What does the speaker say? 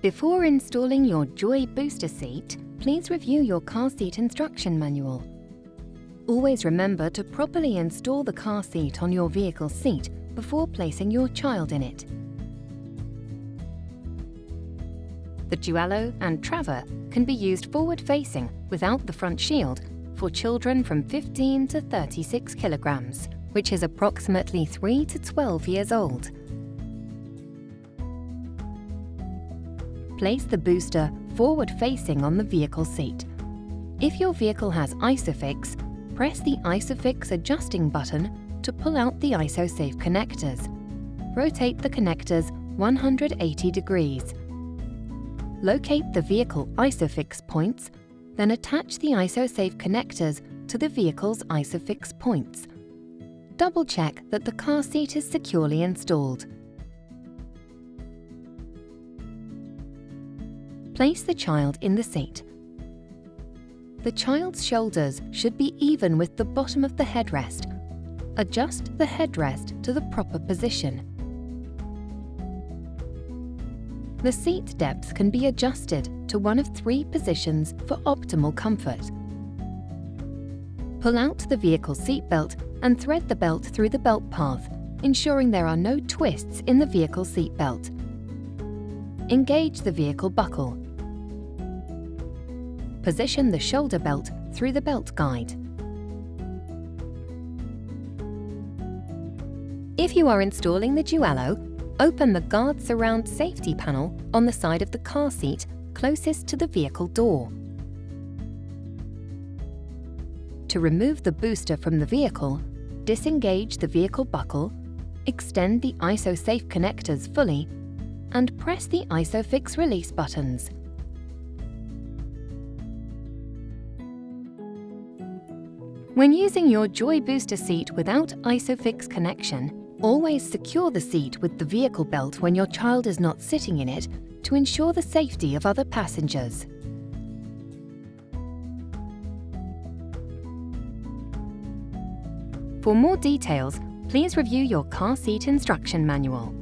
Before installing your Joie booster seat, please review your car seat instruction manual. Always remember to properly install the car seat on your vehicle seat before placing your child in it. The Duallo and Traver can be used forward-facing without the front shield for children from 15 to 36 kilograms, which is approximately 3 to 12 years old. Place the booster forward-facing on the vehicle seat. If your vehicle has Isofix, press the Isofix adjusting button to pull out the IsoSafe connectors. Rotate the connectors 180 degrees. Locate the vehicle Isofix points, then attach the IsoSafe connectors to the vehicle's Isofix points. Double-check that the car seat is securely installed. Place the child in the seat. The child's shoulders should be even with the bottom of the headrest. Adjust the headrest to the proper position. The seat depth can be adjusted to one of 3 positions for optimal comfort. Pull out the vehicle seatbelt and thread the belt through the belt path, ensuring there are no twists in the vehicle seatbelt. Engage the vehicle buckle. Position the shoulder belt through the belt guide. If you are installing the Duallo, open the Guard Surround safety panel on the side of the car seat closest to the vehicle door. To remove the booster from the vehicle, disengage the vehicle buckle, extend the IsoSafe connectors fully, and press the Isofix release buttons. When using your Joie booster seat without Isofix connection, always secure the seat with the vehicle belt when your child is not sitting in it to ensure the safety of other passengers. For more details, please review your car seat instruction manual.